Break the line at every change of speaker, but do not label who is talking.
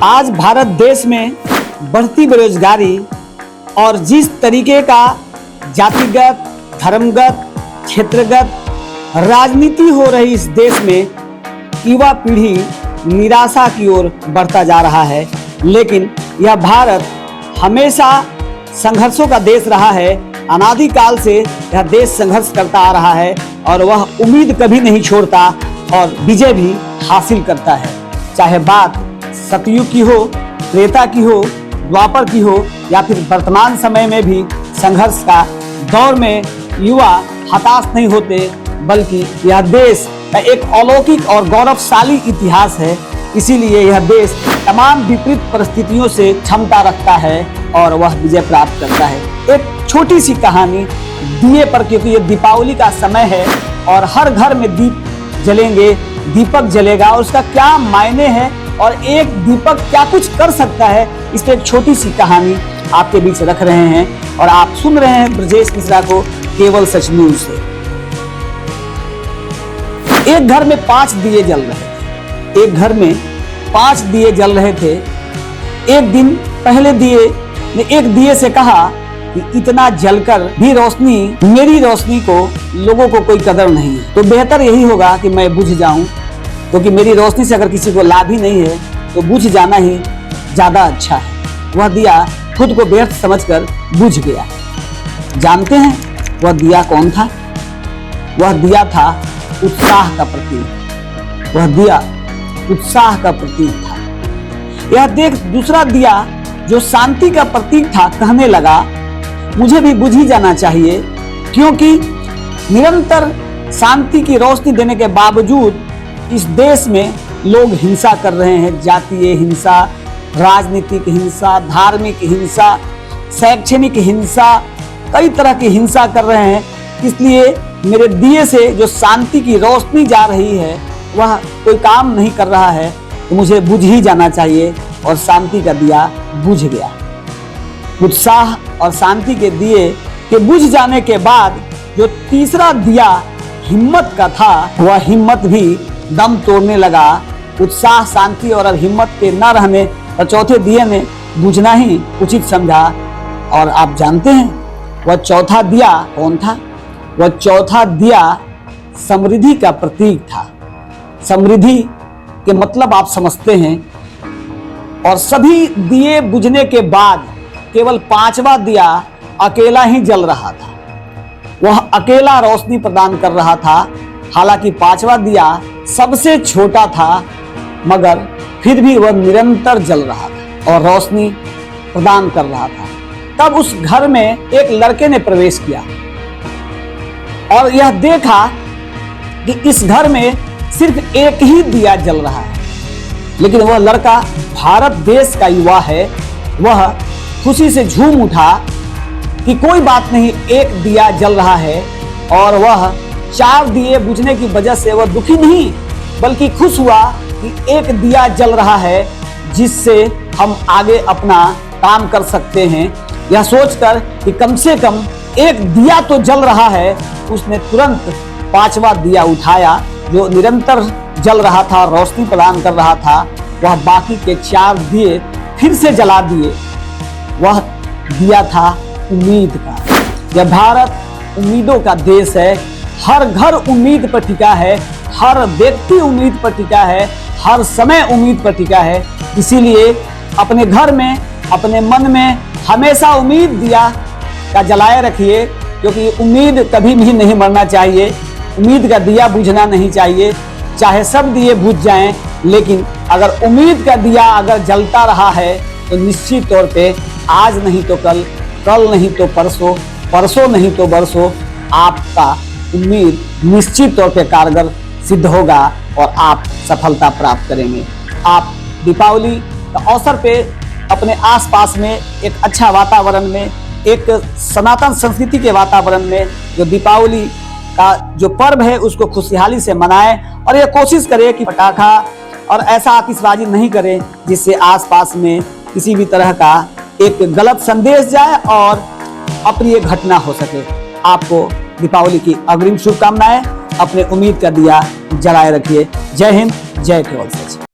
आज भारत देश में बढ़ती बेरोजगारी और जिस तरीके का जातिगत, धर्मगत, क्षेत्रगत राजनीति हो रही इस देश में युवा पीढ़ी निराशा की ओर बढ़ता जा रहा है। लेकिन यह भारत हमेशा संघर्षों का देश रहा है। अनादिकाल से यह देश संघर्ष करता आ रहा है और वह उम्मीद कभी नहीं छोड़ता और विजय भी हासिल करता है। चाहे बात सतयुग की हो, त्रेता की हो, द्वापर की हो या फिर वर्तमान समय में भी संघर्ष का दौर में युवा हताश नहीं होते, बल्कि यह देश का एक अलौकिक और गौरवशाली इतिहास है। इसीलिए यह देश तमाम विपरीत परिस्थितियों से क्षमता रखता है और वह विजय प्राप्त करता है। एक छोटी सी कहानी दिए पर, क्योंकि ये दीपावली का समय है और हर घर में दीप जलेंगे, दीपक जलेगा और उसका क्या मायने है और एक दीपक क्या कुछ कर सकता है, इस पर एक छोटी सी कहानी आपके बीच रख रहे हैं और आप सुन रहे हैं ब्रजेश मिश्रा को केवल सच न्यूज से। एक घर में 5 दिए जल रहे थे। एक घर में 5 दिए जल रहे थे। एक दिन पहले दिए ने एक दिए से कहा कि इतना जलकर भी रोशनी, मेरी रोशनी को लोगों को कोई कदर नहीं है, तो बेहतर यही होगा कि मैं बुझ जाऊं, क्योंकि मेरी रोशनी से अगर किसी को लाभ ही नहीं है तो बुझ जाना ही ज्यादा अच्छा है। वह दिया खुद को व्यर्थ समझकर बुझ गया। जानते हैं वह दिया कौन था? वह दिया था उत्साह का प्रतीक। वह दिया उत्साह का प्रतीक था। यह देख दूसरा दिया जो शांति का प्रतीक था कहने लगा, मुझे भी बुझ ही जाना चाहिए, क्योंकि निरंतर शांति की रोशनी देने के बावजूद इस देश में लोग हिंसा कर रहे हैं। जातीय हिंसा, राजनीतिक हिंसा, धार्मिक हिंसा, शैक्षणिक हिंसा, कई तरह की हिंसा कर रहे हैं। इसलिए मेरे दिए से जो शांति की रोशनी जा रही है वह कोई काम नहीं कर रहा है, तो मुझे बुझ ही जाना चाहिए। और शांति का दिया बुझ गया। उत्साह और शांति के दिए के बुझ जाने के बाद जो तीसरा दिया हिम्मत का था, वह हिम्मत भी दम तोड़ने लगा। उत्साह, शांति और हिम्मत के न रहने पर चौथे दिए ने बुझना ही उचित समझा। और आप जानते हैं वह चौथा दिया कौन था? वह चौथा दिया समृद्धि का प्रतीक था। समृद्धि के मतलब आप समझते हैं। और सभी दिए बुझने के बाद केवल 5वां दिया अकेला ही जल रहा था। वह अकेला रोशनी प्रदान कर रहा था। हालांकि 5वां दिया सबसे छोटा था, मगर फिर भी वह निरंतर जल रहा था और रोशनी प्रदान कर रहा था। तब उस घर में एक लड़के ने प्रवेश किया और यह देखा कि इस घर में सिर्फ एक ही दिया जल रहा है। लेकिन वह लड़का भारत देश का युवा है। वह खुशी से झूम उठा कि कोई बात नहीं, एक दिया जल रहा है। और वह 4 दिए बुझने की वजह से वह दुखी नहीं, बल्कि खुश हुआ कि एक दिया जल रहा है जिससे हम आगे अपना काम कर सकते हैं। यह सोचकर कि कम से कम एक दिया तो जल रहा है, उसने तुरंत 5वां दिया उठाया जो निरंतर जल रहा था, रोशनी प्रदान कर रहा था। वह बाकी के 4 दिए फिर से जला दिए। वह दिया था उम्मीद का। यह भारत उम्मीदों का देश है। हर घर उम्मीद पर टिका है, हर व्यक्ति उम्मीद पर टिका है, हर समय उम्मीद पर टिका है। इसीलिए अपने घर में, अपने मन में हमेशा उम्मीद दिया का जलाए रखिए, क्योंकि उम्मीद कभी भी नहीं मरना चाहिए। उम्मीद का दिया बुझना नहीं चाहिए। चाहे सब दिए बुझ जाएं, लेकिन अगर उम्मीद का दिया अगर जलता रहा है तो निश्चित तौर पे आज नहीं तो कल, कल नहीं तो परसों, परसों नहीं तो बरसों आपका उम्मीद निश्चित तौर पे कारगर सिद्ध होगा और आप सफलता प्राप्त करेंगे। आप दीपावली का अवसर पे अपने आसपास में एक अच्छा वातावरण में, एक सनातन संस्कृति के वातावरण में जो दीपावली का जो पर्व है उसको खुशहाली से मनाएं और ये कोशिश करें कि पटाखा और ऐसा आतिशबाजी नहीं करें जिससे आसपास में किसी भी तरह का एक गलत संदेश जाए और अप्रिय घटना हो सके। आपको दीपावली की अग्रिम शुभकामनाएं। अपने उम्मीद का दिया जलाए रखिए। जय हिंद, जय केवल सच।